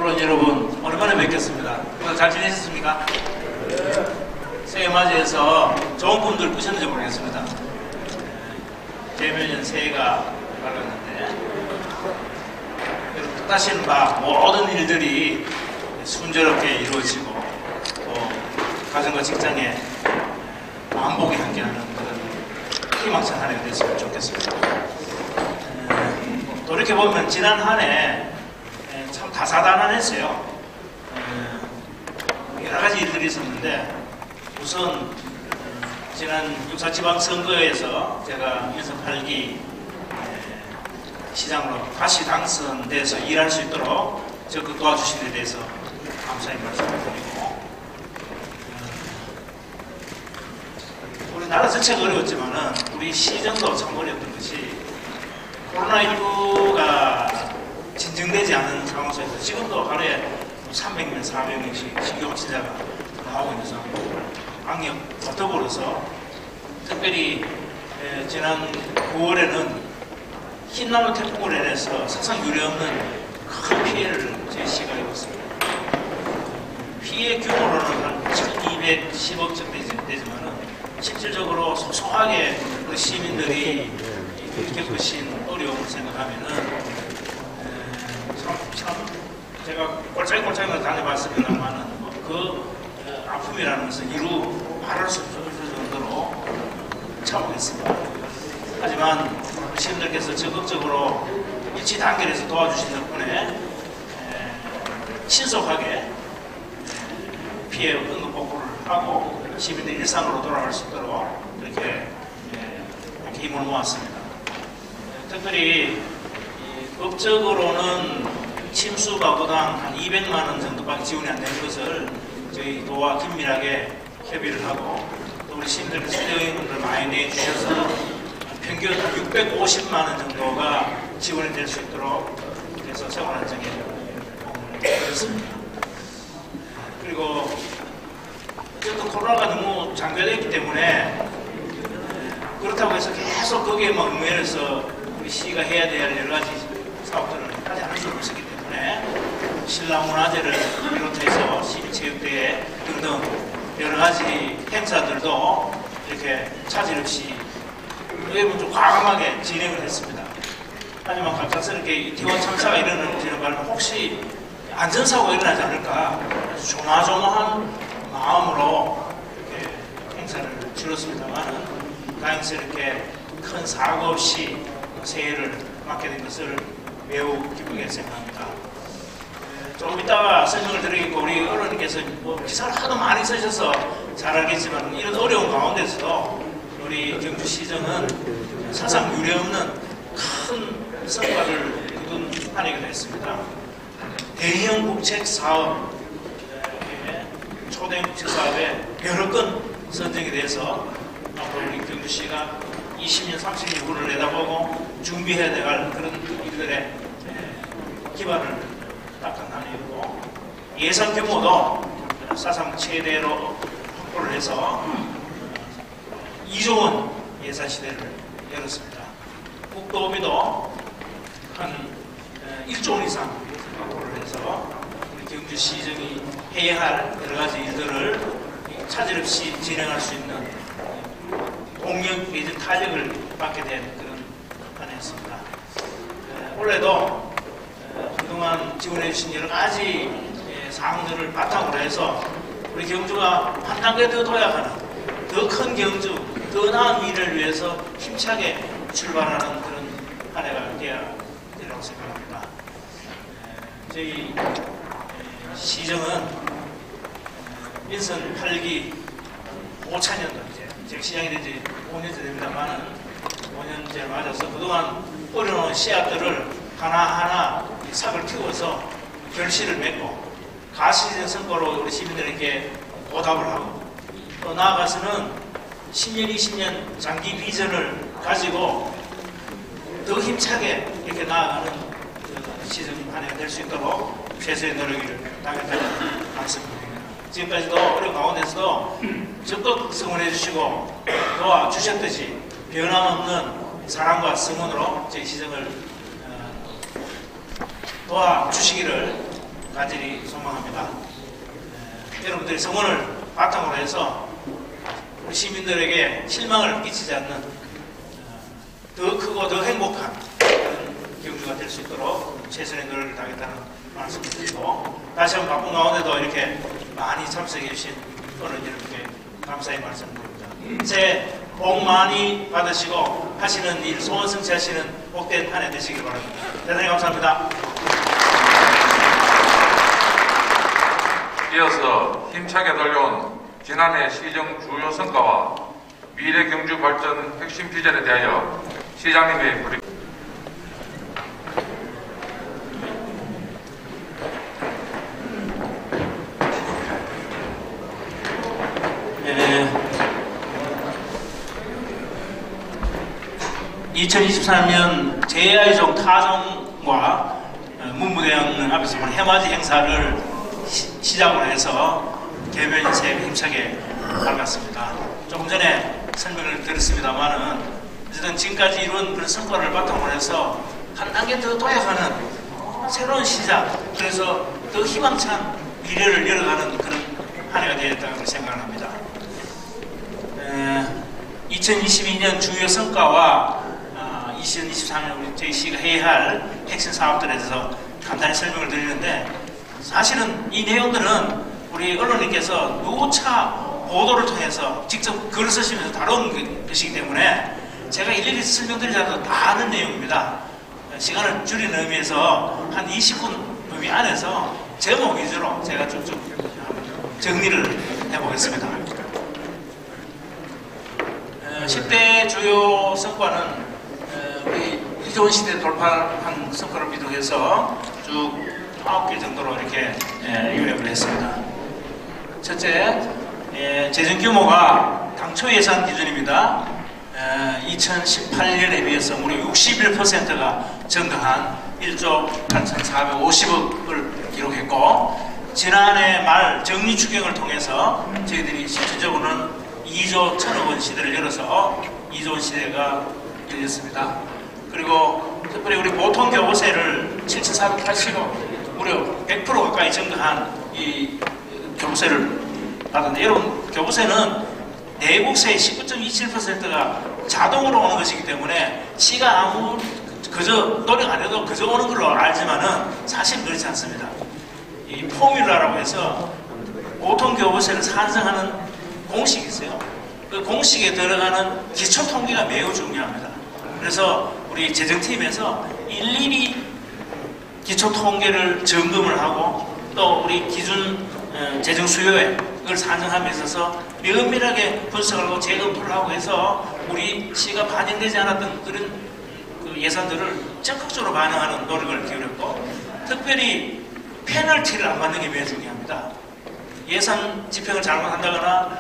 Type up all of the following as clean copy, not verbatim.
토론 여러분, 오랜만에 뵙겠습니다. 잘 지내셨습니까? 새해 맞이해서 좋은 꿈들 꾸셨는지 모르겠습니다. 재묘년 새해가 밝았는데 뜻하시는 바 모든 일들이 순조롭게 이루어지고 또 가정과 직장에 만복이 함께하는 그런 희망찬 한 해가 됐으면 좋겠습니다. 돌이켜보면 지난 한 해 참 다사다난했어요. 여러 가지 일들이 있었는데 우선 지난 6.4 지방선거에서 제가 민선 8기 시장으로 다시 당선돼서 일할 수 있도록 적극 도와주신 데 대해서 감사의 말씀을 드리고, 우리 나라 전체가 어려웠지만은 우리 시정도 참 어려웠던 것이 코로나19가 진정되지 않은 상황 속에서 지금도 하루에 300명, 400명씩 신규 확진자가 나오고 있는 상황이고, 방역 더불어서 특별히 지난 9월에는 흰나무 태풍으로 인해서 사상 유례없는 큰 피해를 저희 시가 입었습니다. 피해 규모로는 한 1210억 정도 되지만은 실질적으로 소소하게 우리 시민들이 겪으신 어려움을 생각하면은 참 제가 꼴짝꼴짝을 다녀봤습니다만은 그 아픔이라는 것은 이루 말할 수 없을 정도로 참혹했습니다. 하지만 시민들께서 적극적으로 일치 단결해서 도와주신 덕분에 신속하게 피해 응급 복구를 하고 시민들 일상으로 돌아갈 수 있도록 이렇게 힘을 모았습니다. 특별히 법적으로는 침수 가구당 한 200만 원 정도밖에 지원이 안 되는 것을 저희 도와 긴밀하게 협의를 하고, 또 우리 시민들께서 대의원들 많이 내주셔서 평균 650만 원 정도가 지원이 될 수 있도록 해서 생활안정에 도움을 드렸습니다. 그리고 어쨌든 코로나가 너무 장기화됐기 때문에 그렇다고 해서 계속 거기에만 얽매여서 우리 시가 해야 될 여러 가지 사업들을 하지 않을 수는 없었기 때문에 신라문화제를 비롯해서 시민체육대회 등등 여러 가지 행사들도 이렇게 차질 없이 의회는 좀 과감하게 진행을 했습니다. 하지만 갑작스럽게 이태원 참사가 일어나는 바람에 혹시 안전사고가 일어나지 않을까 조마조마한 마음으로 이렇게 행사를 치렀습니다만 다행스럽게 큰 사고 없이 새해를 맞게 된 것을 매우 기쁘게 생각합니다. 조금 이따가 설명을 드리겠고, 우리 어른께서 기사를 하도 많이 쓰셔서 잘 알겠지만 이런 어려운 가운데서도 우리 경주시정은 사상 유례없는 큰 성과를 거둔 한 해가 됐습니다. 대형 국책 사업, 초대 국책 사업에 여러 건 선정이 돼서 앞으로 우리 경주시가 20년, 30년 후를 내다보고 준비해야 될 그런 일들의 기반을 닦은 한 해이고, 예산 규모도 사상 최대로 확보를 해서 2조 원 예산 시대를 열었습니다. 국도비도 한 1조 원 이상 확보를 해서 우리 경주시정이 해야 할 여러 가지 일들을 차질 없이 진행할 수 있는 동력 내지 탄력을 받게 된 그런 한 해였습니다. 올해도 그동안 지원해 주신 여러 가지 사항들을 바탕으로 해서 우리 경주가 한 단계 더 도약하는 더 큰 경주, 더 나은 미래를 위해서 힘차게 출발하는 그런 한 해가 되어야 되라고 생각합니다. 저희 시정은 민선 8기 5차년도 이제 시장이 된 지 5년째 됩니다만은 5년째를 맞아서 그동안 어려운 씨앗들을 하나하나 삭을 틔워서 결실을 맺고 가시적 성과로 우리 시민들에게 보답을 하고, 또 나아가서는 10년, 20년 장기 비전을 가지고 더 힘차게 이렇게 나아가는 시정 한 해가 될 수 있도록 최선의 노력을 다하겠다는 말씀입니다. 지금까지도 어려운 가운데서도 적극 성원해 주시고 도와주셨듯이 변함없는 사랑과 성원으로 저희 시정을 도와주시기를 간절히 소망합니다. 여러분들의 성원을 바탕으로 해서 우리 시민들에게 실망을 끼치지 않는 더 크고 더 행복한 그런 경주가 될 수 있도록 최선의 노력을 다하겠다는 말씀을 드리고, 다시 한번 바쁜 가운데도 이렇게 많이 참석해 주신 어른 여러분께 감사의 말씀을 드립니다. 새해 복 많이 받으시고 하시는 일 소원 성취하시는 복된 한 해 되시길 바랍니다. 대단히 감사합니다. 이어서 힘차게 달려온 지난해 시정 주요 성과와 미래 경주 발전 핵심 비전에 대하여 시장님의 브리핑. 네. 2023년 제2종 타종과 문무대왕 앞에서 해맞이 행사를 시작으로 해서 개별 인생에 힘차게 나갔습니다. 조금 전에 설명을 드렸습니다만은 어쨌든 지금까지 이룬 그런 성과를 바탕으로 해서 한 단계 더 도약하는 새로운 시작, 그래서 더 희망찬 미래를 열어가는 그런 한 해가 되었다고 생각을 합니다. 2022년 주요 성과와 2023년 우리 저희 시가 해야 할 핵심 사업들에 대해서 간단히 설명을 드리는데, 사실은 이 내용들은 우리 언론님께서 누차 보도를 통해서 직접 글을 쓰시면서 다룬 것이기 때문에 제가 일일이 설명드리지 않아도 다 아는 내용입니다. 시간을 줄이는 의미에서 한 20분 범위 안에서 제목 위주로 제가 쭉쭉 정리를 해보겠습니다. 10대 주요 성과는 우리 이조원 시대 돌파한 성과를 비롯해서 쭉 9개 정도로 이렇게 요약을 했습니다. 첫째, 재정 규모가 당초 예산 기준입니다. 2018년에 비해서 무려 61%가 증가한 1조 8,450억을 기록했고, 지난해 말 정리 추경을 통해서 저희들이 실질적으로는 2조 1,000억 원 시대를 열어서 2조 원 시대가 열렸습니다. 그리고 특별히 우리 보통 교부세를 7,480억, 무려 100% 가까이 증가한 이 교부세를 받았는데, 여러분 교부세는 내국세의 19.27%가 자동으로 오는 것이기 때문에 시가 아무 그저 노력 안 해도 그저 오는 걸로 알지만은 사실 그렇지 않습니다. 이 포뮬라라고 해서 보통 교부세를 산정하는 공식이 있어요. 그 공식에 들어가는 기초 통계가 매우 중요합니다. 그래서 우리 재정팀에서 일일이 기초 통계를 점검을 하고 또 우리 기준 재정 수요에 그걸 산정함에 있어서 면밀하게 분석을 하고 재검토를 하고 해서 우리 시가 반영되지 않았던 그런 그 예산들을 적극적으로 반영하는 노력을 기울였고, 특별히 페널티를 안 받는 게 매우 중요합니다. 예산 집행을 잘못한다거나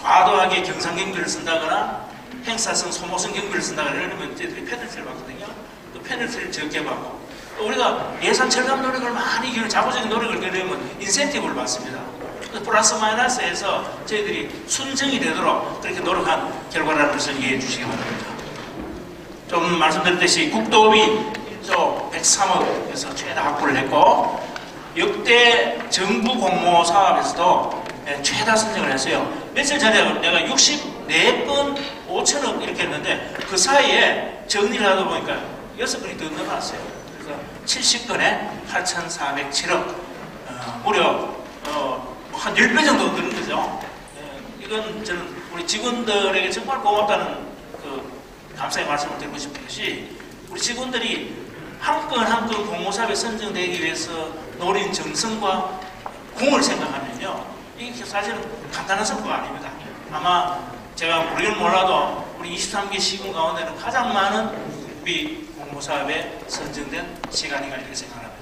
과도하게 경상 경비를 쓴다거나 행사성 소모성 경비를 쓴다거나 이러면 저희들이 페널티를 받거든요. 또 페널티를 적게 받고, 또 우리가 예산 절감 노력을 많이 기울여 자구적인 노력을 기울이면 인센티브를 받습니다. 플러스 마이너스해서 저희들이 순정이 되도록 그렇게 노력한 결과라는 것을 이해해 주시기 바랍니다. 좀 말씀드렸듯이 국도비 1조 103억에서 최다 확보를 했고, 역대 정부 공모 사업에서도 최다 선정을 했어요. 며칠 전에 내가 64건 5천억 이렇게 했는데 그 사이에 정리를 하다 보니까 6건이 더 늘어났어요. 그래서 70건에 8,407억, 무려 한 10배 정도 늘은 거죠. 이건 저는 우리 직원들에게 정말 고맙다는 그 감사의 말씀을 드리고 싶은 것이, 우리 직원들이 한 건 한 건 공모사업에 선정되기 위해서 노린 정성과 공을 생각하면요, 이게 사실은 간단한 성과가 아닙니다. 아마 제가 모르긴 몰라도 우리 23개 시군 가운데는 가장 많은 우리 공모사업에 선정된 시간이가 이렇게 생각합니다.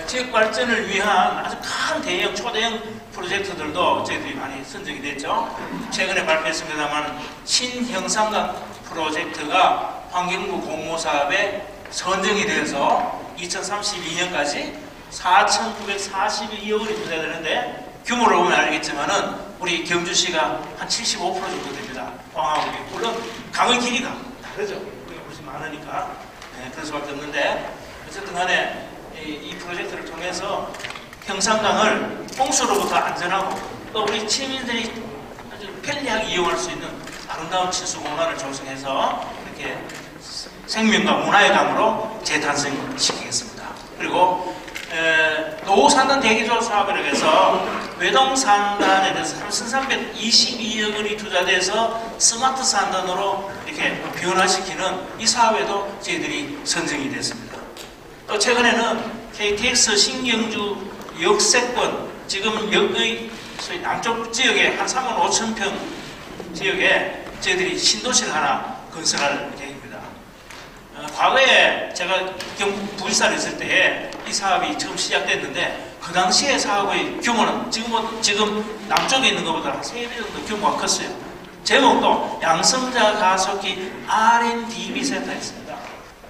지역 발전을 위한 아주 큰 대형, 초대형 프로젝트들도 저희들이 많이 선정이 됐죠. 최근에 발표했습니다만 신형상강 프로젝트가 환경부 공모사업에 선정이 되어서 2032년까지 4,942억 원이 투자되는데, 규모로 보면 알겠지만은 우리 경주시가 한 75% 정도 됩니다. 광화국이. 물론 강의 길이가 다르죠. 그게 훨씬 많으니까 그럴 수밖에 없는데, 어쨌든 간에 이 프로젝트를 통해서 형산강을 홍수로부터 안전하고 또 우리 시민들이 아주 편리하게 이용할 수 있는 아름다운 치수 공간을 조성해서 이렇게 생명과 문화의 강으로 재탄생시키겠습니다. 그리고 노후산단 대기조 사업을 해서 외동산단에 대해서 3,322억 원이 투자돼서 스마트 산단으로 이렇게 변화시키는 이 사업에도 저희들이 선정이 됐습니다. 또 최근에는 KTX 신경주 역세권 지금 역의 소위 남쪽 지역에 한 3만 5천 평 지역에 저희들이 신도시를 하나 건설할 계획입니다. 과거에 제가 부의사를 있을 때에 이 사업이 처음 시작됐는데 그 당시에 사업의 규모는 지금 남쪽에 있는 것보다 한 3배 정도 규모가 컸어요. 제목도 양성자 가속기 R&DB 센터였습니다.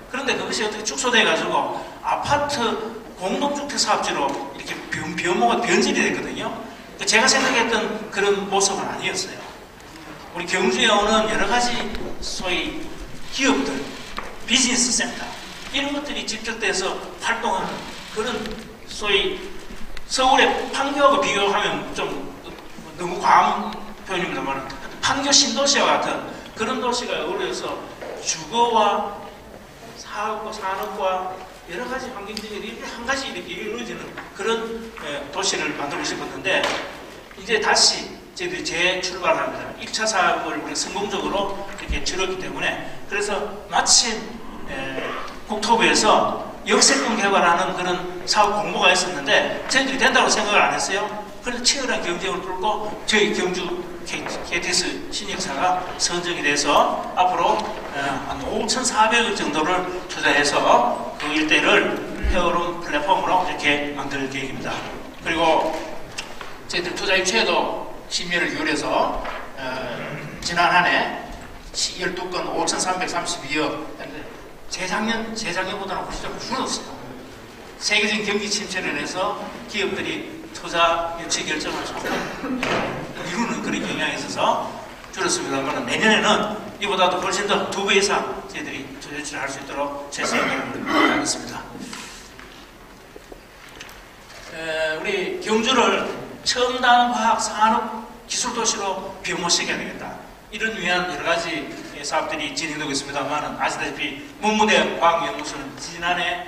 그런데 그것이 어떻게 축소돼 가지고 아파트 공동주택 사업지로 이렇게 변모가 변질이 됐거든요. 제가 생각했던 그런 모습은 아니었어요. 우리 경주에 오는 여러 가지 소위 기업들, 비즈니스 센터 이런 것들이 집결돼서 활동하는 그런 소위 서울의 판교하고 비교하면 좀 너무 과한 표현입니다만 판교 신도시와 같은 그런 도시가 어우러져서 주거와 사업과 산업과 여러 가지 환경들이 한 가지 이렇게 이루어지는 그런 도시를 만들고 싶었는데 이제 다시 저희들이 재출발합니다. 1차 사업을 우리가 성공적으로 이렇게 치렀기 때문에 그래서 마침 국토부에서 역세권 개발하는 그런 사업 공모가 있었는데 저희들이 된다고 생각을 안 했어요. 그래서 치열한 경쟁을 뚫고 저희 경주 KTX 신역사가 선정이 돼서 앞으로 한 5,400억 정도를 투자해서 그 일대를 헤어룸 플랫폼으로 이렇게 만들 계획입니다. 그리고 저희들 투자 입체에도 심의를 기울여서 지난 한 해 12건 5,332억 재작년보다는 훨씬 좀 줄었어요. 세계적인 경기 침체를 해서 기업들이 투자 유치 결정을 조금 이루는 그런 경향이 있어서 줄었습니다만 내년에는 이보다도 훨씬 더 2배 이상 저희들이 투자 유치를 할 수 있도록 최선을 다하겠습니다. 우리 경주를 첨단 과학 산업 기술 도시로 변모시켜야 되겠다. 이런 위한 여러 가지 사업들이 진행되고 있습니다만 아시다시피 문무대 과학연구소는 지난해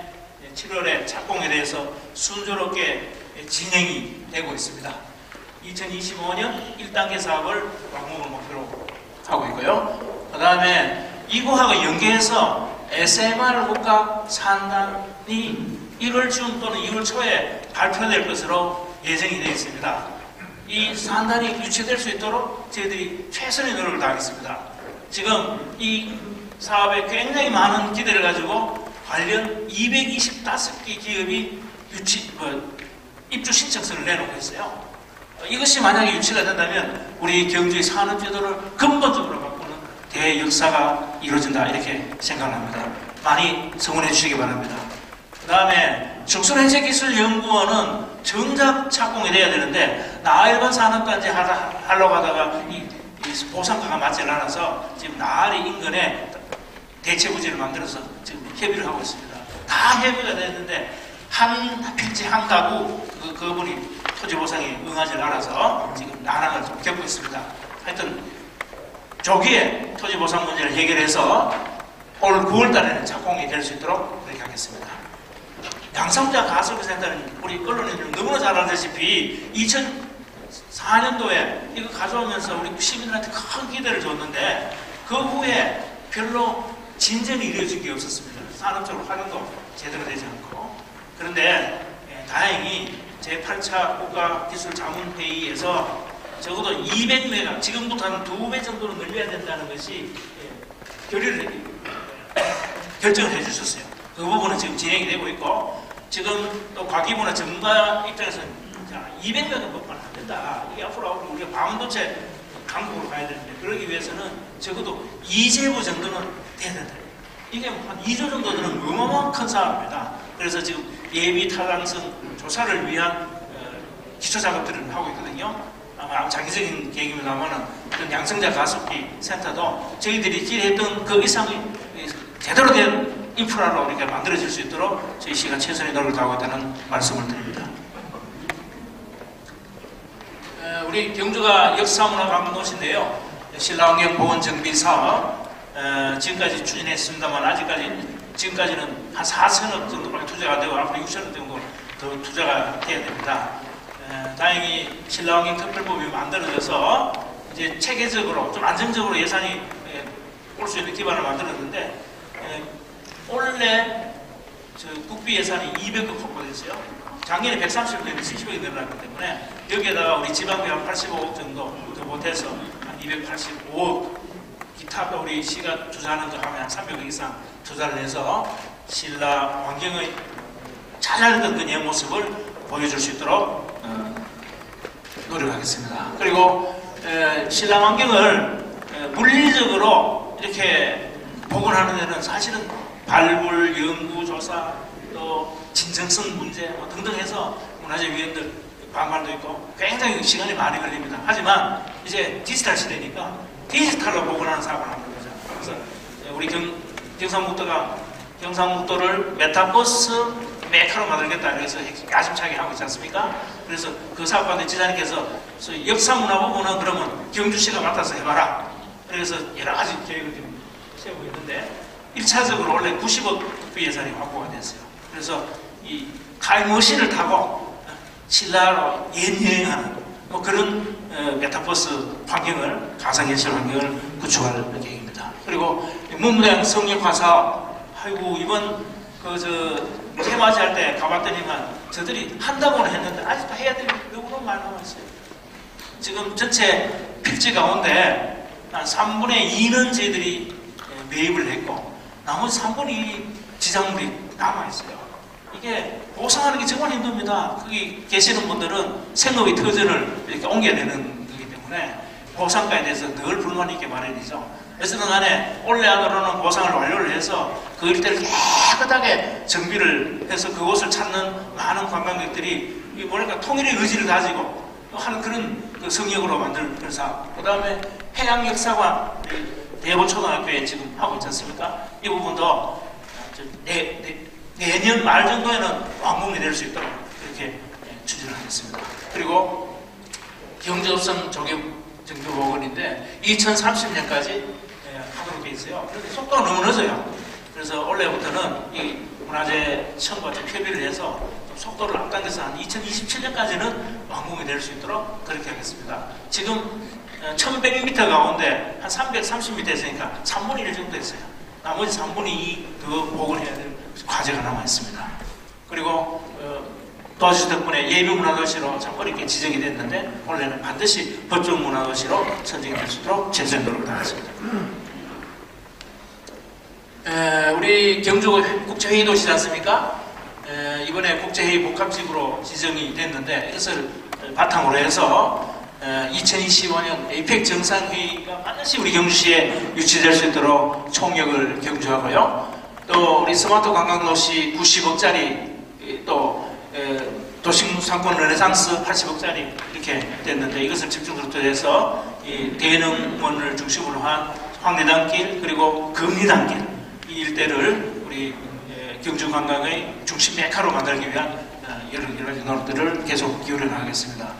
7월에 착공에 대해서 순조롭게 진행이 되고 있습니다. 2025년 1단계 사업을 완공을 목표로 하고 있고요. 그 다음에 이거하고 연계해서 SMR 국가 산단이 1월 중 또는 2월 초에 발표될 것으로 예정이 되어 있습니다. 이 산단이 유치될 수 있도록 저희들이 최선의 노력을 다하겠습니다. 지금 이 사업에 굉장히 많은 기대를 가지고 관련 225개 기업이 입주 신청서를 내놓고 있어요. 이것이 만약에 유치가 된다면 우리 경주의 산업제도를 근본적으로 바꾸는 대역사가 이루어진다 이렇게 생각합니다. 많이 성원해 주시기 바랍니다. 그 다음에 적순해제기술연구원은 정작 착공이 돼야 되는데 나일반 산업단지 하려고 하다가 이 보상가가 맞지 않아서 지금 나아리 인근에 대체부지를 만들어서 지금 협의를 하고 있습니다. 다 협의가 됐는데 하필지 한 가구 그분이 토지보상에 응하지 않아서 지금 난항을 좀 겪고 있습니다. 하여튼 조기에 토지보상 문제를 해결해서 올 9월달에는 착공이 될 수 있도록 그렇게 하겠습니다. 양성자 가속기센터는 우리 언론인들 너무나 잘 알다시피 2004년도에 이거 가져오면서 우리 시민들한테 큰 기대를 줬는데 그 후에 별로 진전이 이루어진 게 없었습니다. 산업적으로 활용도 제대로 되지 않고. 그런데 다행히 제8차 국가기술자문회의에서 적어도 200메가 지금부터 한 2배 정도로 늘려야 된다는 것이 결정을 해주셨어요. 그 부분은 지금 진행이 되고 있고 지금 또 과기부나 전문가 입장에서는 200명은 먹고는 안 된다. 이게 앞으로 우리가 반도체 강국으로 가야 되는데 그러기 위해서는 적어도 2제부 정도는 돼야 된다. 이게 한 2조 정도 되는 어마어마한 큰 사업입니다. 그래서 지금 예비 타당성 조사를 위한 기초 작업들을 하고 있거든요. 아마 장기적인 계획입니다만은 양성자 가속기 센터도 저희들이 기대했던 그 이상의 제대로 된 인프라로 이렇게 만들어질 수 있도록 저희 시가 최선의 노력을 다하고 있다는 말씀을 드립니다. 우리 경주가 역사문화관광도시인데요. 신라환경 보건 정비 사업 지금까지 추진했습니다만 지금까지는 한 4천억 정도밖에 투자가 되고 앞으로 6천억 정도 더 투자가 돼야 됩니다. 다행히 신라환경 특별법이 만들어져서 이제 체계적으로 좀 안정적으로 예산이 올 수 있는 기반을 만들었는데 올해 국비 예산이 200억 확보됐어요. 작년에 130억 내면 70억이 늘어났기 때문에 여기에다가 우리 지방비 한 85억 정도 더 못해서 한 285억 기타 우리 시가 투자하는 거 하면 한 300억 이상 투자를 해서 신라 환경의 찾아내던 그 모습을 보여줄 수 있도록 노력하겠습니다. 그리고 신라 환경을 물리적으로 이렇게 복원하는 데는 사실은 발굴, 연구, 조사, 또 진정성 문제 등등 해서 문화재위원들 방관도 있고 굉장히 시간이 많이 걸립니다. 하지만 이제 디지털 시대니까 디지털로 복원하는 사업을 하는 거죠. 그래서 우리 경상북도를 메타버스 메카로 만들겠다 그래서 야심차게 하고 있지 않습니까? 그래서 그 사업가들 지사님께서 역사문화 부분은 그러면 경주시가 맡아서 해봐라. 그래서 여러 가지 계획을 좀 세우고 있는데 1차적으로 원래 90억 국비 예산이 확보가 됐어요. 그래서 이 타임머신을 타고 신라로 여행하는 그런 메타버스 환경을 가상현실 환경을 구축할 계획입니다. 그리고 문무대항 성역화 사업 아이고 이번 테마지 때 가봤더니만 저들이 한다고는 했는데 아직도 해야 될 게 너무 많이 남았어요. 지금 전체 필지 가운데 한 3분의 2는 저희들이 매입을 했고 나머지 3분의 2 지상물이 남아있어요. 이게 보상하는 게 정말 힘듭니다. 거기 계시는 분들은 생업의 터전을 이렇게 옮겨야 되는 거기 때문에 보상가에 대해서 늘 불만 있게 마련이죠. 그래서 그간에 올해 안으로는 보상을 완료를 해서 그 일대를 깨끗하게 정비를 해서 그곳을 찾는 많은 관광객들이 뭐랄까 통일의 의지를 가지고 하는 그런 그 성역으로 만들 그런 사업. 그 다음에 해양역사관 대보초등학교에 지금 하고 있지 않습니까? 이 부분도 내년 말 정도에는 완공이 될 수 있도록 그렇게 추진을 하겠습니다. 그리고 경제업성 조경정비보건인데 2030년까지 하도록 돼 있어요. 그런데 속도가 너무 늦어요. 그래서 올해부터는 이 문화재 청과 좀 협의를 해서 좀 속도를 앞당겨서 한 2027년까지는 완공이 될 수 있도록 그렇게 하겠습니다. 지금 1100m 가운데 한 330m 있으니까 3분의 1 정도 됐어요. 나머지 3분의 2 더 복원해야 될 과제가 남아있습니다. 그리고 도와주신 덕분에 예비문화도시로 참 어렵게 지정이 됐는데 원래는 반드시 법정문화도시로 선정이 될 수 있도록 최선의 노력을 다하겠습니다. 우리 경주 국제회의 도시지 않습니까? 이번에 국제회의 복합지구로 지정이 됐는데 이것을 바탕으로 해서 2025년 에이펙 정상회의가 반드시 우리 경주시에 유치될 수 있도록 총력을 경주하고요. 또 우리 스마트 관광도시 90억짜리 또 도시상권 르네상스 80억짜리 이렇게 됐는데 이것을 집중적으로 해서 이 대릉원을 중심으로 한 황리단길 그리고 금리단길 이 일대를 우리 경주 관광의 중심 메카로 만들기 위한 여러 가지 노력들을 계속 기울여 나가겠습니다.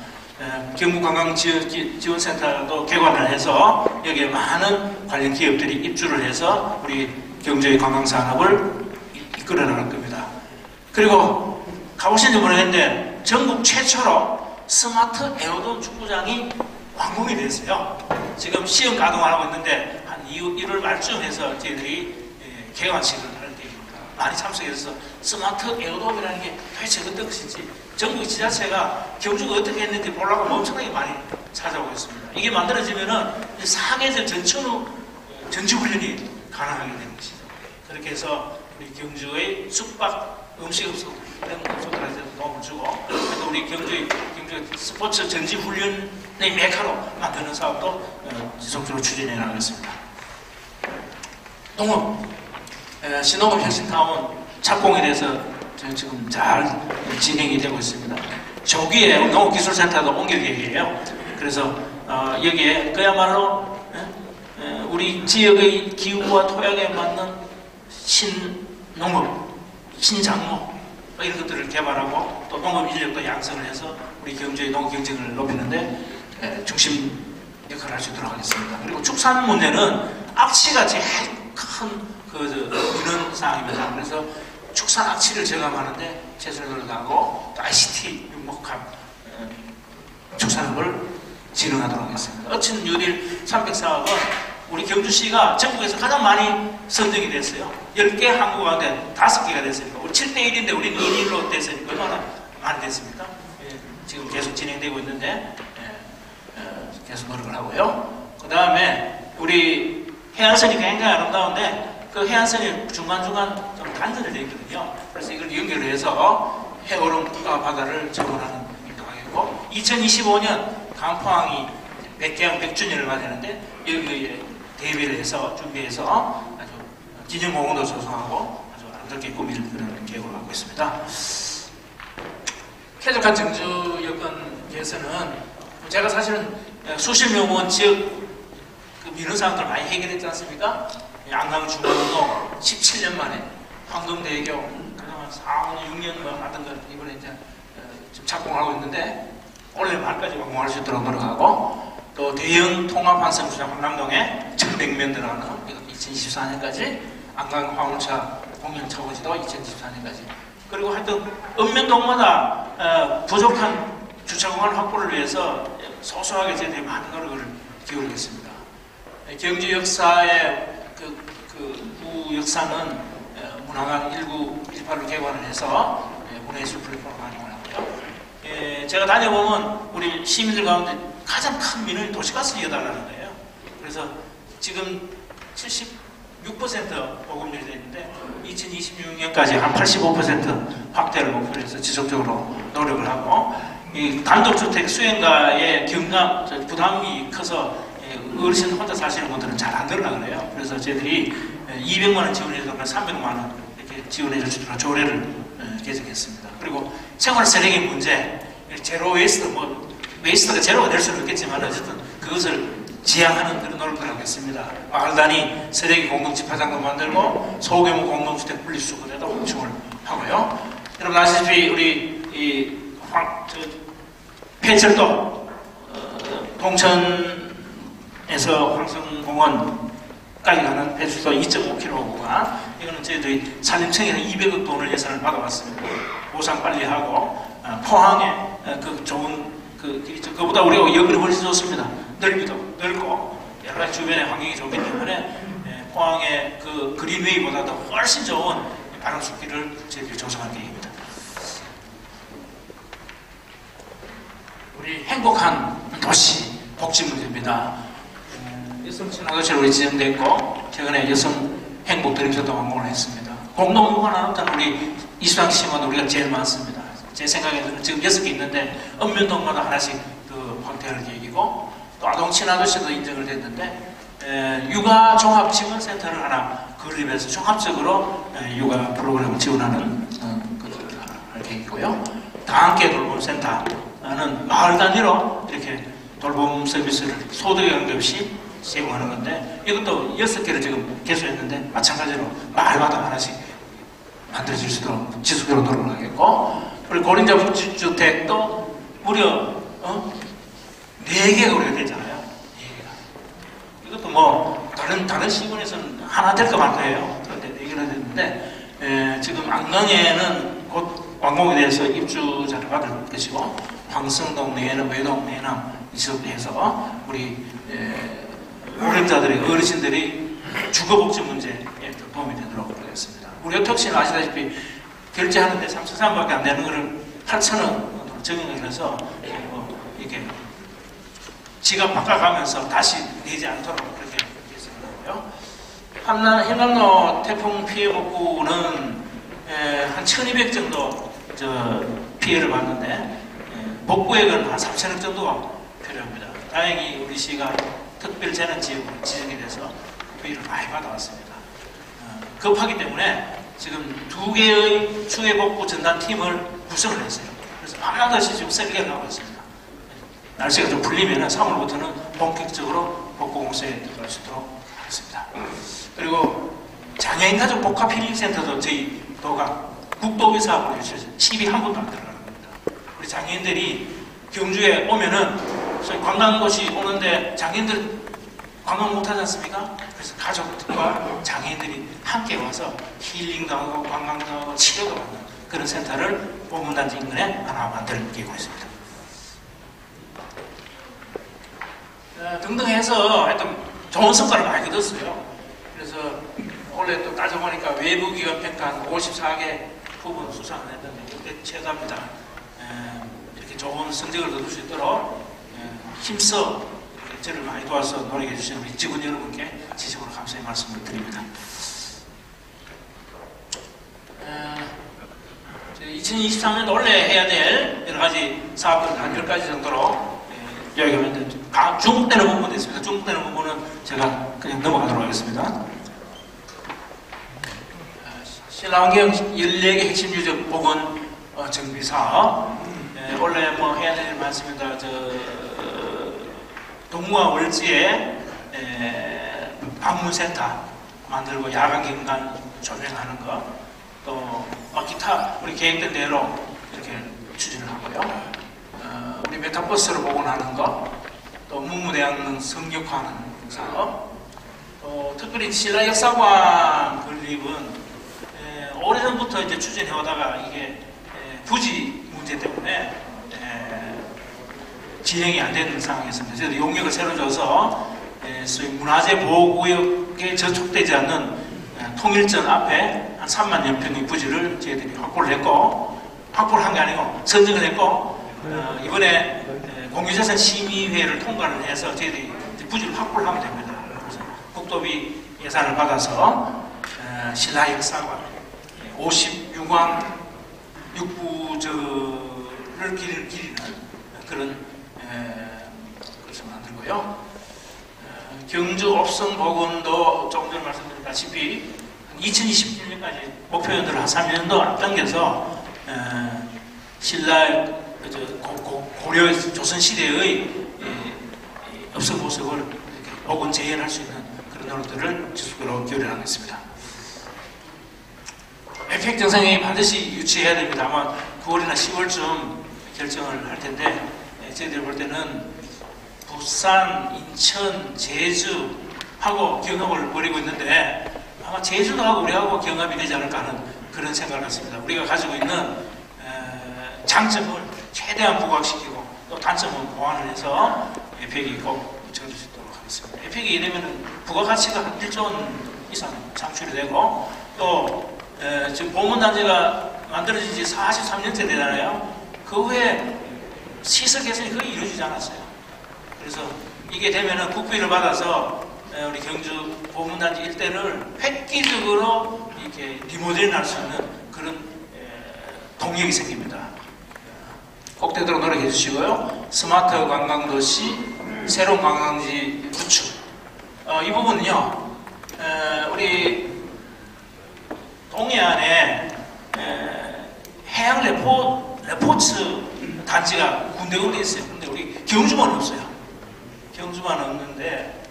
경북관광지원센터도 개관을 해서 여기에 많은 관련 기업들이 입주를 해서 우리 경주의 관광산업을 이끌어 나갈 겁니다. 그리고 가보신지 모르겠는데 전국 최초로 스마트 에어돔 축구장이 완공이 됐어요. 지금 시험 가동을 하고 있는데 한 1월 말쯤 해서 저희들이 개관식을 할 때입니다. 많이 참석해서 스마트 에어돔이라는 게 도대체 어떤 것인지 전국 지자체가 경주가 어떻게 했는지 보려고 엄청나게 많이 찾아오고 있습니다. 이게 만들어지면은 사계절 전지훈련이 가능하게 되는 것이죠. 그렇게 해서 우리 경주의 숙박, 음식업소 이런 업소들한테 도움을 주고 또 우리 경주의 스포츠 전지훈련의 메카로 만드는 사업도 지속적으로 추진해 나가겠습니다. 농업, 신농업 혁신타운 착공에 대해서 지금 잘 진행이 되고 있습니다. 조기에 농업기술센터도 옮길 계획이에요. 그래서 여기에 그야말로 우리 지역의 기후와 토양에 맞는 농업, 신장로 이런 것들을 개발하고 또 농업 인력도 양성을 해서 우리 경주의 농업 경쟁을 높이는데 중심 역할을 할 수 있도록 하겠습니다. 그리고 축산 문제는 악취가 제일 큰 민원 사항입니다. 그래서 축산 악취를 저감하는데 최선을 다하고 또 ICT 융목합 축산업을 진흥하도록 하겠습니다. 어친 뉴딜 300사업은 우리 경주시가 전국에서 가장 많이 선정이 됐어요. 10개 항구 가운데 5개가 됐으니까 우리 7대1인데 우리는 2대1로 됐으니까 얼마나 많이 됐습니까? 지금 계속 진행되고 있는데 계속 노력을 하고요. 그 다음에 우리 해안선이 굉장히 아름다운데 그 해안선이 중간중간 좀 단선이 되어 있거든요. 그래서 이걸 연결을 해서 해오름과 바다를 정원하는 일도 하겠고 2025년 강포항이 100개항 100주년을 맞이하는데 여기에 대비를 해서 준비해서 아주 기념공원도 조성하고 아주 아름답게 꾸밀 그런 계획을 갖고 있습니다. 쾌적한 정주 여건 개선은 제가 사실은 수실명원 지역 그 민원 사항들 많이 해결했지 않습니까? 양강 중앙동 17년 만에 황금대교 그동안 4, 5년, 6년 뭐 하던 걸 이번에 이제 좀 착공하고 있는데 올해 말까지 완공할 수 있도록 노력하고 또 대형 통합환승주장 한남동에 1100명 들어가는 이거 2024년까지 안강 화물차 공영 차고지도 2024년까지 그리고 하여튼 읍면동마다 부족한 주차공간 확보를 위해서 소소하게 저희들이 많은 노력을 기울이겠습니다. 경주 역사의 그 역사는 문화관 1918로 개관을 해서 문화예술 플랫폼을 활용을 하고요. 제가 다녀보면 우리 시민들 가운데 가장 큰 민원이 도시가스를 이어달라는 거예요. 그래서 지금 76% 보급률이 되어 있는데 2026년까지 한 85% 확대를 목표로 해서 지속적으로 노력을 하고 이 단독주택 수행가의 경감 부담이 커서 어르신 혼자 사시는 분들은 잘 안 들으려고 그래요. 그래서 저희들이 200만 원 지원해주거나 300만 원 이렇게 지원해 줄 수 있도록 조례를 개정했습니다. 그리고 생활 쓰레기 문제, 제로 웨이스트, 웨이스트가 제로가 될 수는 없겠지만 어쨌든 그것을 지향하는 그런 노력을 하겠습니다. 마을 단위 쓰레기 공동 집화장도 만들고 소규모 공동주택 분리수거에도 확충을 하고요. 여러분 아시다시피 우리 폐철도 동천에서 황성공원까지 가는 폐철도 2.5km가 이거는 저희들이 산림청에서 200억 돈을 예산을 받아왔습니다. 보상 빨리 하고 포항에 그 좋은 그보다 우리가 여건이 훨씬 좋습니다. 넓이도 넓고 여러 가지 주변의 환경이 좋기 때문에 포항의 그 그린웨이보다도 훨씬 좋은 바람숲길을 저희들이 조성할 계획입니다. 우리 행복한 도시 복지 문제입니다. 여성 친화도시로 우리 지정됐고 최근에 여성 행복 드림쇼도 완공을 했습니다. 공동무관 하나부터는 우리 이수장시마다 우리가 제일 많습니다. 제 생각에는 지금 6개 있는데 읍면동마다 하나씩 그 확대할 계획이고 또 아동 친화도시도 인정을 됐는데 육아 종합 지원센터를 하나 건립해서 종합적으로 육아 프로그램을 지원하는 것을 할 계획이고요. 다 함께 돌봄 센터는 마을 단위로 이렇게 돌봄 서비스를 소득에 관계없이 제공하는 건데 이것도 6개를 지금 개소했는데 마찬가지로 마을마다 하나씩 만들어질 수 있도록 지속적으로 노력을 하겠고 우리 고린자 복지주택도 무려 4개가 우리가 됐잖아요. 4개가. 이것도 뭐 다른 시군에서는 하나 될까 말 거예요. 그런데 4개나 됐는데 지금 안강에는 곧 완공에 대해서 입주자를 받을 것이고 황성동 내에는 외동 내남 이쪽에서 우리 고령자들의 어르신들이 주거복지 문제에 도움이 되도록 하겠습니다. 우리 어떻시는 아시다시피 결제하는데 3,300원밖에 안 되는 거를 8,000원 적용을 해서 이렇게 지갑 바꿔가면서 다시 내지 않도록 그렇게 했습니다. 한남로 태풍 피해 복구는 한 1,200 정도 피해를 봤는데 복구액은 한 3,000억 정도가 필요합니다. 다행히 우리 시가 특별재난지역으로 지정이 돼서 피해를 많이 받아왔습니다. 급하기 때문에 지금 2개의 추해복구 전담팀을 구성을 했어요. 그래서 밤낮없이 지금 설계를 하고 있습니다. 날씨가 좀 풀리면 3월부터는 본격적으로 복구 공사에 들어갈 수 있도록 하겠습니다. 그리고 장애인 가족 복합 힐링센터도 저희 도가 국도비 사업으로 유치해서 칩이 한 번도 안 들어가는 겁니다. 우리 장애인들이 경주에 오면은 관광도시 오는데 장애인들 관광 못하지 않습니까? 그래서 가족들과 장애인들이 함께 와서 힐링도 하고 관광도 하고 치료도 받는 그런 센터를 보문단지 인근에 하나 만들 계획하고 있습니다. 등등 해서 하여튼 좋은 성과를 많이 거뒀어요. 그래서 원래 또 따져보니까 외부기관 평가한 54개 부분 수상을 했는데 이때 최다입니다. 이렇게 좋은 성적을 거둘 수 있도록 힘써 저를 많이 도와서 노력해 주시는 우리 직원 여러분께 지적으로 감사의 말씀을 드립니다. 2023년도 원래 해야 될 여러 가지 사업들 한 10가지 정도로 이야기하면 중복되는 부분도 있습니다. 중복되는 부분은 제가 그냥 넘어가도록 하겠습니다. 신라환경 14개 핵심 유적 복원 정비 사업. 원래 뭐 해야 될 말씀입니다. 동무와 월지에 방문센터 만들고 야간 경관 조명하는 거, 또 기타 우리 계획된 대로 이렇게 추진을 하고요. 우리 메타버스를 복원하는 거, 또 문무대학릉 성역화하는 사업, 또 특별히 신라 역사관 건립은 오래전부터 이제 추진해 오다가 이게 부지 문제 때문에 진행이 안 되는 상황이었습니다. 그래서 용역을 새로 줘서 소위 문화재 보호구역에 저촉되지 않는 통일전 앞에 한 3만 평의 부지를 저희들이 확보를 했고, 확보를 한 게 아니고 선정을 했고, 이번에 공유자산 심의회를 통과를 해서 저희들이 부지를 확보를 하면 됩니다. 그래서 국도비 예산을 받아서 신라 역사관 56왕 육부절을 기리는 그런 것을 만들고요. 경주 옵성 복원도 조금 전에 말씀드렸다시피 2027년까지 목표연도를 한 3년도 앞당겨서 신라 고려 조선시대의 엽서 모습을 복원 재현할 수 있는 그런 노력들을 지속적으로 기울여 나가겠습니다. 에펙 정상회의 반드시 유치해야 됩니다. 아마 9월이나 10월쯤 결정을 할 텐데, 저희들이 볼 때는 부산, 인천, 제주하고 경합을 벌이고 있는데 아마 제주도 하고 우리하고 경합이 되지 않을까 하는 그런 생각을 갖습니다. 우리가 가지고 있는 장점을 최대한 부각시키고 또 단점은 보완을 해서 에펙이 꼭 유치될 수 있도록 하겠습니다. 에펙이 이러면 부가가치가 한 1조 원 이상 창출이 되고, 또 지금 보문단지가 만들어진 지 43년째 되잖아요. 그 후에 시설 개선이 거의 이루어지지 않았어요. 그래서 이게 되면은 국비를 받아서 우리 경주 보문단지 일대를 획기적으로 이렇게 리모델링 할 수 있는 그런 동력이 생깁니다. 꼭 되도록 노력해 주시고요. 스마트 관광도시, 새로운 관광지 구축. 이 부분은요, 우리 동해안에 해양 레포츠 단지가 군데군데 있어요. 근데 우리 경주만 없어요. 경주만 없는데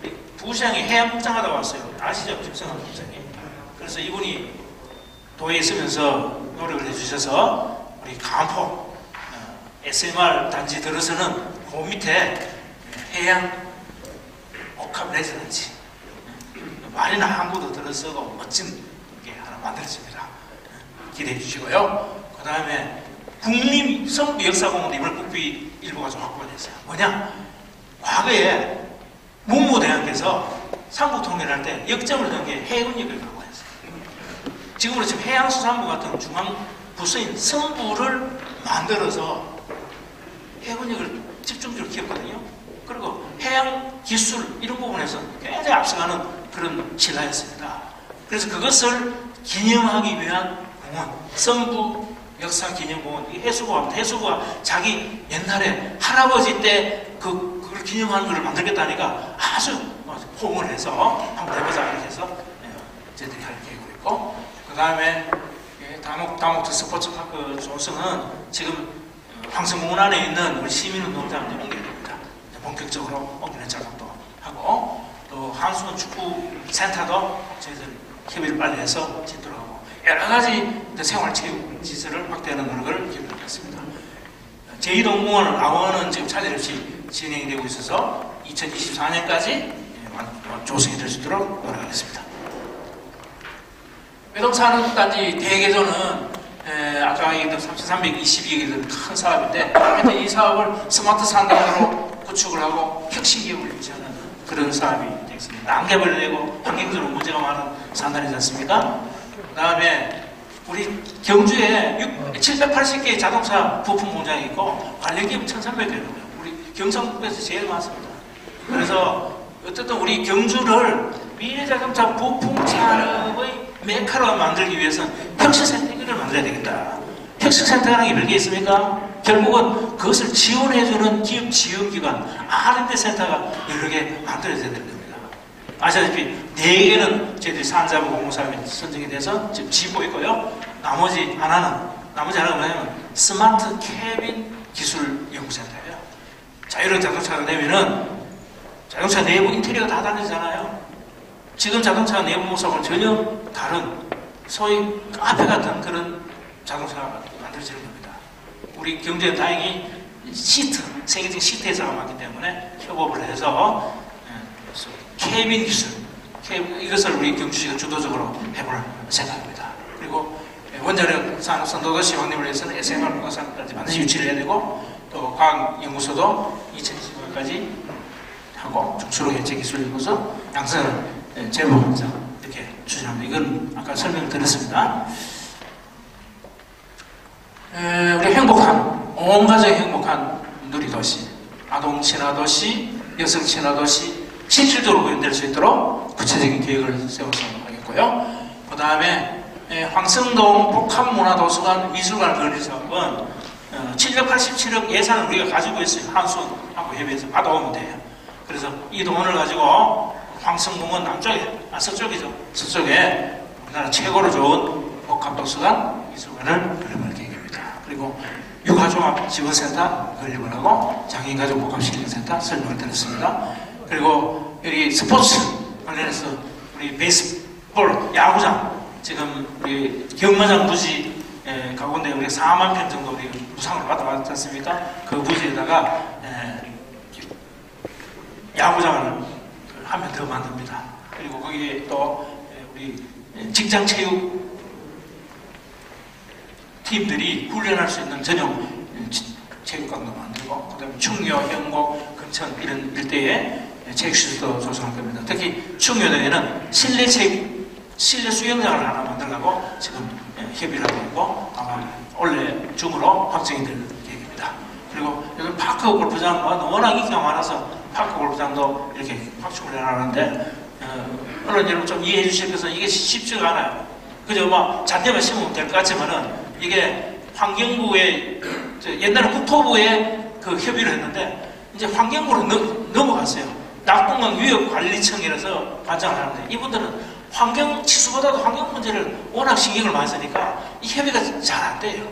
우리 부시장이 해양국장 하다 왔어요. 아시죠? 집성한 국장이. 그래서 이분이 도에 있으면서 노력을 해주셔서 우리 간포 SMR 단지 들어서는 그 밑에 해양 복합 레지던시 마리나 항구도 들어서고 멋진 게 하나 만들어집니다. 기대해 주시고요. 그 다음에 국립성부 역사공원도 이번에 국비 일부가 좀 확보가 됐어요. 뭐냐? 과거에 문무대학에서 삼국통일할 때 역점을 넣은 게 해운역을 확보했어요. 지금으로 지금 해양수산부 같은 중앙 부서인 성부를 만들어서 해운역을 집중적으로 키웠거든요. 그리고 해양 기술 이런 부분에서 굉장히 앞서가는 그런 신라였습니다. 그래서 그것을 기념하기 위한 공원, 성부 역사 기념공원, 해수부가 자기 옛날에 할아버지 때 그걸 기념하는 것을 만들겠다니까 아주 호응을 해서 한번 해보자 이렇게 해서 저희들이 할 계획으로 있고, 그 다음에 다목트 스포츠파크 조성은 지금 황성공원 안에 있는 우리 시민운동장을 옮겨야 됩니다. 본격적으로 옮기는 작업도 하고, 또 한수원 축구센터도 저희들 협의를 빨리 해서 짓도록 하고 여러 가지 생활체육 시설을 확대하는 노력을 기울이겠습니다. 제2동공원 악원은 지금 차질 없이 진행이 되고 있어서 2024년까지 조성이 될 수 있도록 노력하겠습니다. 외동산업단지 대개조는 아까 얘기했던 3,322개 큰 사업인데 하여튼 이 사업을 스마트 산단으로 구축을 하고 혁신기업을 유치하는 그런 사업이 되겠습니다. 난개발을 내고 환경적으로 문제가 많은 산단이지 않습니까? 그 다음에 우리 경주에 780개의 자동차 부품 공장이 있고 관련기업 1,300개입니다. 우리 경상북도에서 제일 많습니다. 그래서 어쨌든 우리 경주를 미래자동차 부품 산업의 메카로 만들기 위해서는 혁신센터를 만들어야 되겠다. 혁신센터라는 게 별게 있습니까? 결국은 그것을 지원해주는 기업 지원기관 R&D 센터가 여러 개 만들어져야 되는 겁니다. 아시다시피 4개는 저희들이 산자부 공무사업에 선정이 돼서 지금 지고 있고요. 나머지 하나가 뭐냐면 스마트 캐빈 기술 연구센터예요. 자율형 자동차가 되면은 자동차 내부 인테리어가 다 달라지잖아요. 지금 자동차 내부 모습은 전혀 다른 소위 카페 같은 그런 자동차가 만들어지는 겁니다. 우리 경주에 다행히 시트, 세계적인 시트 회사가 많기 때문에 협업을 해서 캐빈 기술, 이것을 우리 경주시가 주도적으로 해볼 생각입니다. 그리고 원자력 산업 선도도시 확립을 위해서는 SMR 공학산업까지 반드시 유치를 해야 되고 또 과학연구소도 2020년까지 하고 중추로 해체 기술 연구소 양성 제보공장 이렇게 추진합니다. 이건 아까 설명드렸습니다. 우리 행복한, 온 가정이 행복한 누리도시, 아동 친화도시, 여성 친화도시 실질적으로 구현될 수 있도록 구체적인 계획을 세워서 하겠고요. 그 다음에 황성동 복합문화도서관 미술관 건립 사업은 787억 예산을 우리가 가지고 있어요. 한수하고 협의해서 받아오면 돼요. 그래서 이 돈을 가지고 황성공원 남쪽에, 서쪽이죠. 서쪽에 우리나라 최고로 좋은 복합도서관 미술관을 건립할 계획입니다. 그리고 육아종합지원센터 건립을 하고 장애인가족 복합실력센터 설명을 드렸습니다. 그리고 여기 스포츠 관련해서 우리 베이스볼 야구장 지금 우리 경마장 부지 가운데 우리가 4만 평 정도 우리 무상으로 받아봤지 않습니까? 그 부지에다가 야구장을 한 편 더 만듭니다. 그리고 거기에 또 우리 직장체육 팀들이 훈련할 수 있는 전용 체육관도 만들고 그 다음에 충녀, 형곡, 금천 이런 일대에 체육시설도 조성할 겁니다. 특히 충녀대에는 실내 수영장을 하나 만들려고 지금 협의를 하고 있고 아마 올해 중으로 확정이 될 계획입니다. 그리고 요즘 파크 골프장 워낙 인기가 많아서 파크 골프장도 이렇게 확충을 해나가는데 언론 여러분 좀 이해해 주실 것은 이게 쉽지가 않아요. 그저 뭐 잔디만 심으면 될 것 같지만은 이게 환경부의 옛날에 국토부에 그 협의를 했는데 이제 환경부로 넘어갔어요. 낙동강 위협관리청이라서 관장을 하는데 이분들은 환경 치수보다도 환경 문제를 워낙 신경을 많이 쓰니까 이 협의가 잘 안 돼요.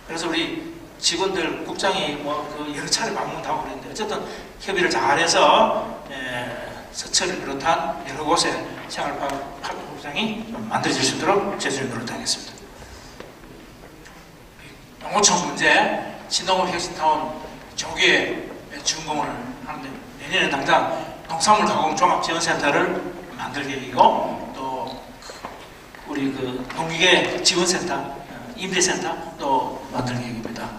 그래서 우리 직원들 국장이 그 여러 차례 방문도 하고 그랬는데 어쨌든 협의를 잘해서 서천을 비롯한 여러 곳에 생활파크구장이 만들어질 수 있도록 제주를 노력하겠습니다. 농어촌 문제, 신동업 혁신타운 조기에 준공을 하는데 내년에 당장 농산물 가공 종합지원센터를 만들 계획이고 또 우리 그 농기계 지원센터, 임대센터 또 만들 계획입니다.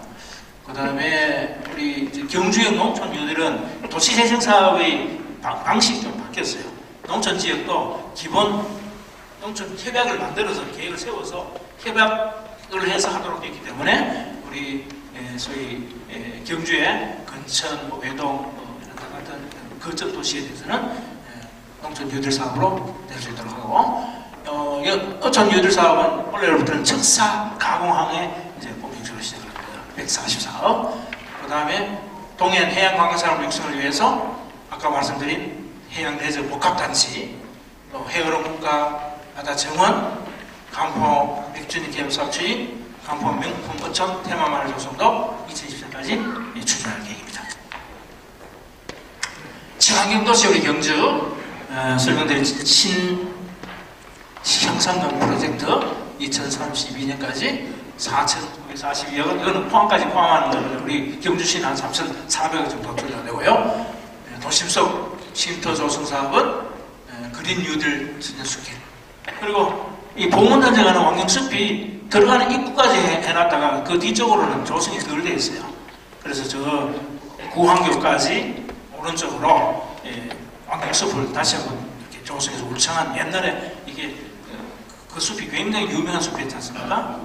그 다음에 우리 경주역 농촌유들은 도시재생사업의 방식이 좀 바뀌었어요. 농촌지역도 기본 농촌 협약을 만들어서 계획을 세워서 협약을 해서 하도록 되기 때문에 우리 소위 경주의 근천, 외동 이런 같은 거점 도시에 대해서는 농촌 유들 사업으로 낼 수 있도록 하고 어촌 유들 사업은 올해로부터는 척사 가공항에 이제 본격적으로 시작합니다. 144억. 그 다음에 동해안 해양관광산업 육성을 위해서 아까 말씀드린 해양레저 복합단지, 또 해어로 국가 바다 정원, 간포 맥주니 기업사업 추진, 간포 명품 어촌 테마마을 조성도 2020년까지 추진할 계획입니다. 친환경도시 우리 경주 설명드린 청산강 프로젝트 2032년까지 4,942억 원, 이거는 포항까지 포함하는 거는 우리 경주시는 한 3,400억 정도 투자되고요. 도심 속 쉼터 조성 사업은 그린 뉴딜 천연숲길, 그리고 이 봉은단에 가는 왕경숲이 들어가는 입구까지 해놨다가 그 뒤쪽으로는 조성이 덜 되어 있어요. 그래서 저 구황교까지 오른쪽으로 왕경숲을 다시 한번 이렇게 조성해서 울창한, 옛날에 이게 그 숲이 굉장히 유명한 숲이었지 않습니까?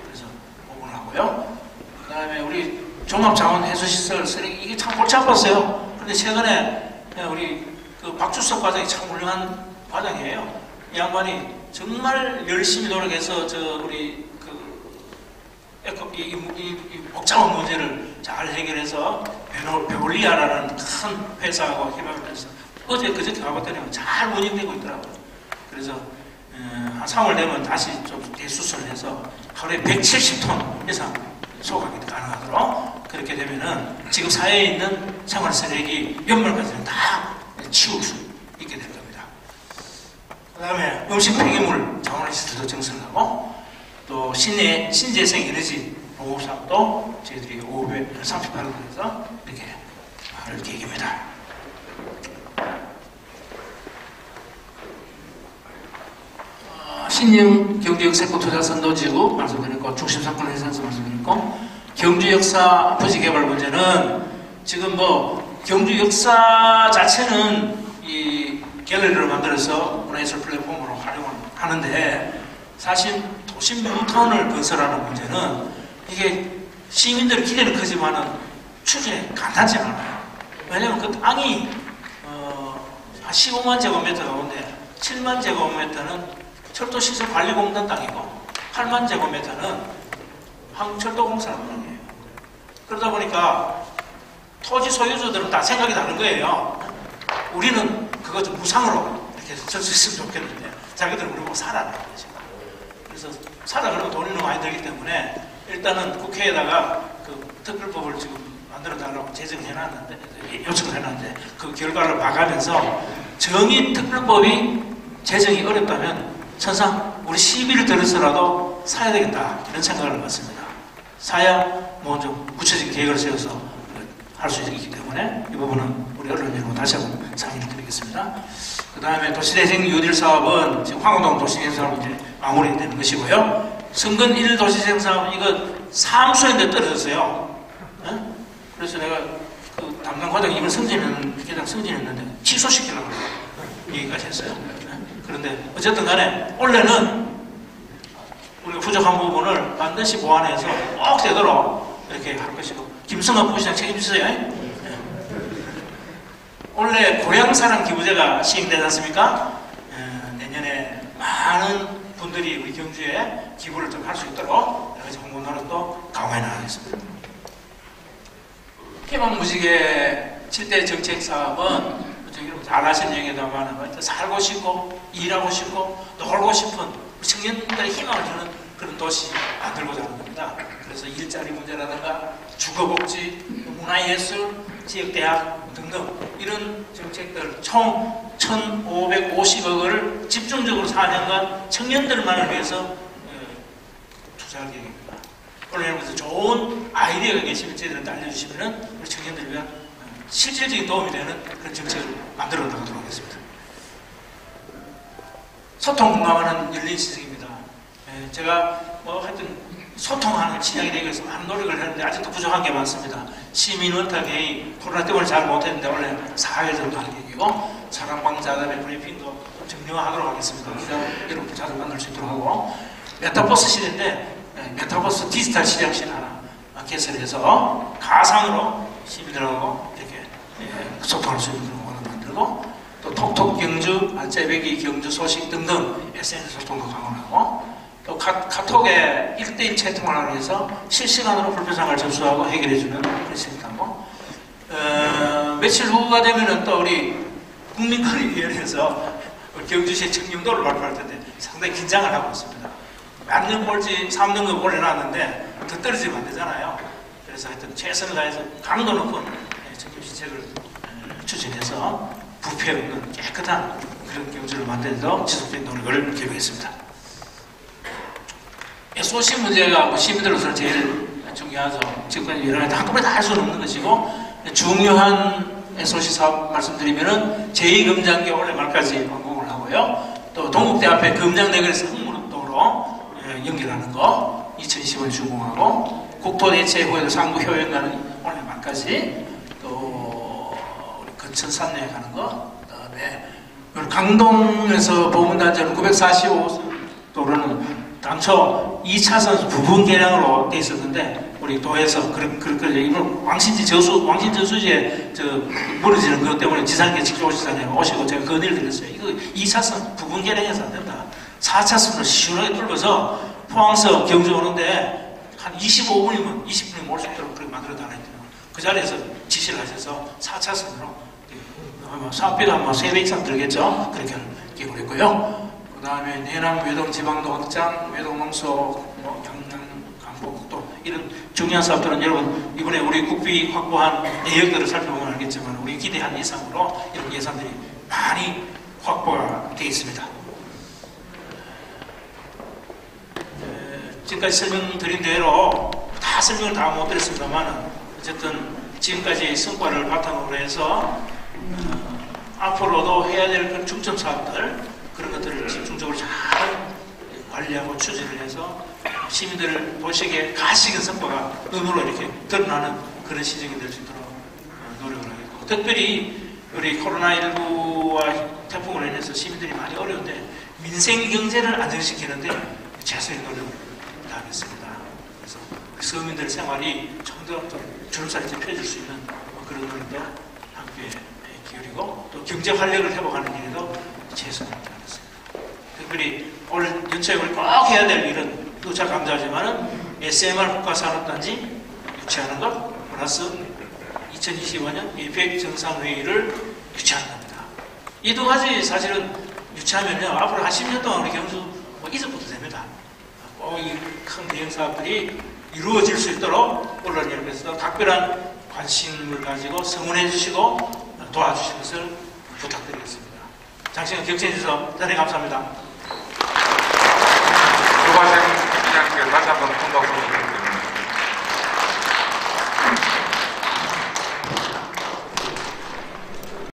그래서 오픈을 하고요. 그 다음에 우리 종합자원해수시설 쓰레기, 이게 참 골치 아팠어요. 근데 최근에 우리 그 박주석 과장이 참 훌륭한 과장이에요. 이 양반이 정말 열심히 노력해서 우리 이 복잡한 문제를 잘 해결해서 베올리아라는 큰 회사하고 협약을 해서 어제 그저께 가봤더니 잘 운영되고 있더라고요. 그래서 한 3월 되면 다시 좀 대수술을 해서 하루에 170톤 이상 소각이 가능하도록, 그렇게 되면은 지금 사회에 있는 생활 쓰레기 연말까지는 다 치울 수 있게 될 겁니다. 그 다음에 음식 폐기물 자원시설도 정설하고, 또 신재생 에너지 보급 사업도 저희들이 538억 원에서 이렇게 할 계획입니다. 신형 경주역세권 투자 선도지구 말씀드렸고, 중심상권 회사에서 말씀드렸고, 경주 역사 부지 개발 문제는 지금 경주 역사 자체는 이 갤러리를 만들어서 문화예술 플랫폼으로 활용을 하는데, 사실 도심 뉴타운을 건설하는 문제는 이게 시민들의 기대는 크지만은 추진이 간단치 않아요. 왜냐면 그 땅이 한 15만 제곱미터 가운데 7만 제곱미터는 철도시설관리공단 땅이고 8만 제곱미터는 한국철도공사라는 땅이에요. 그러다 보니까 토지 소유주들은 다 생각이 다른 거예요. 우리는 그거 좀 무상으로 이렇게 쓸 수 있으면 좋겠는데 자기들은 우리 보고 살아라는 거죠. 그래서 살아 그러면 돈이 너무 많이 들기 때문에 일단은 국회에다가 그 특별법을 지금 만들어달라고 제정해놨는데, 요청을 해놨는데 그 결과를 봐가면서 정의 특별법이 제정이 어렵다면 천상 우리 시비를 들어서라도 사야 되겠다, 이런 생각을 해봤습니다. 사야 뭐 좀 구체적인 계획을 세워서 할 수 있기 때문에 이 부분은 우리 언론이라고 다시 한번 상의를 드리겠습니다. 그 다음에 도시재생 뉴딜 사업은 지금 황운동 도시재생 사업은 이제 마무리되는 것이고요. 성근 1 도시재생 사업은 이거 사무소인데 떨어졌어요. 네? 그래서 내가 그 담당 과장 이번 승진했는데 취소시키려고 얘기까지 했어요. 네? 그런데 어쨌든 간에 원래는 우리가 부족한 부분을 반드시 보완해서 꼭 되도록 이렇게 할 것이고, 김성환 부시장 책임지세요. 네. 원래 고향사랑 기부제가 시행되지 않습니까? 내년에 많은 분들이 우리 경주에 기부를 좀 할 수 있도록 여러 가지 홍보 노력도 강화해 나가겠습니다. 희망무지개 7대 정책 사업은 여러분 잘 아시는 얘기다만 살고 싶고 일하고 싶고 놀고 싶은 청년들의 희망을 주는 그런 도시 만들고자 하는 겁니다. 그래서 일자리 문제라든가 주거복지, 문화예술, 지역대학 등등 이런 정책들 총 1,550억을 집중적으로 4년간 청년들만을 위해서 투자할 계획입니다. 오늘 여러분들 좋은 아이디어가 계시면 저희들한테 알려주시면 우리 청년들을 위한 실질적인 도움이 되는 그런 정책을 만들어 나가도록 하겠습니다. 소통 공감하는 열린 시즌입니다. 제가 하여튼 소통하는 진영이 되기 위해서 많은 노력을 했는데 아직도 부족한 게 많습니다. 시민원탁회의 코로나 때문에 잘 못했는데 원래 4일 정도 할 계획이고, 사랑방자단의 브리핑도 정리화하도록 하겠습니다. 기자 여러분 자주 만날 수 있도록 하고, 메타버스 시대인데 메타버스 디지털 시장실 하나 개설해서 가상으로 시민들하고 이렇게 소통할 수 있는 공간을 만들고, 또 톡톡 경주, 알짜배기 경주 소식 등등 SNS 소통도 강화하고, 또 카톡에 1대1 채팅을 하기 위해서 실시간으로 불편상을 접수하고 해결해주는 그런 시스템이고, 며칠 후가 되면은 또 우리 국민권익위원회에서 경주시의 청렴도를 발표할 텐데 상당히 긴장을 하고 있습니다. 만년 꼴찌 3등급 올려놨는데 더 떨어지면 안 되잖아요. 그래서 하여튼 최선을 다해서 강도 높은 청렴시책을 추진해서 부패 없는 깨끗한 그런 경주를 만들어서 지속적인 노력을 기울이겠습니다. SOC 문제가 뭐 시민들로서는 제일 중요하죠. 지금까지 여러 가지 한꺼번에 다 할 수는 없는 것이고, 중요한 SOC 사업 말씀드리면은 제2금장교 올해 말까지 완공을 하고요. 또 동국대 앞에 금장대교에서 흥문도로 연결하는 거 2020년 준공하고, 국토대체후에도 상부 효연가는 올해 말까지, 또 근천 산내에 가는 거, 그다음에 강동에서 보문단지는 945도로는 당초 2차선 부분 개량으로 돼 있었는데, 우리 도에서 이번 왕신지 저수지에 무너지는 것 때문에 지상계 직접 오시잖아요. 오시고 제가 건의를 드렸어요. 이거 2차선 부분 개량해서 안 된다. 4차선으로 시원하게 뚫어서 포항서 경주 오는데 한 25분이면 20분이면 올 수 있도록 그렇게 만들어달라고 했더니 그 자리에서 지시를 하셔서 4차선으로 사업비도 한 3배 이상 들겠죠. 그렇게 계획을 했고요. 그 다음에 내남 외동 지방도 확장, 외동 농소, 경남, 강북도 이런 중요한 사업들은 여러분 이번에 우리 국비 확보한 내역들을 살펴보면 알겠지만 우리 기대한 이상으로 이런 예산들이 많이 확보가 되어 있습니다. 지금까지 설명드린 대로 다 설명을 다 못 드렸습니다만 어쨌든 지금까지 성과를 바탕으로 해서 앞으로도 해야 될 그런 중점 사업들 그런 것들을 집중적으로 잘 관리하고 추진을 해서 시민들 보시기에 가시적인 성과가 눈으로 이렇게 드러나는 그런 시정이 될 수 있도록 노력을 하겠고, 특별히 우리 코로나19와 태풍으로 인해서 시민들이 많이 어려운데 민생 경제를 안정시키는데 최선의 노력을 다하겠습니다. 그래서 서민들 생활이 좀 더 주름살이 펴질 수 있는 그런 노력도 함께 기울이고, 또 경제 활력을 회복하는 일에도 최선을 다하겠습니다. 특별히 올 연초에 우리 꼭 해야 될 일은 또잘 감사하지만은 SMR 국가산업단지 유치하는 것 플러스 2025년 EPEC 정상회의를 유치하는 겁니다. 이 두 가지 사실은 유치하면요 앞으로 한 10년 동안 우리 경주 잊어버려도 됩니다. 꼭 이 큰 대형 사업들이 이루어질 수 있도록 언론 여러분께서 각별한 관심을 가지고 성원해 주시고 도와주실 것을 부탁드리겠습니다. 장시간 격려해 주셔서 대단히 감사합니다.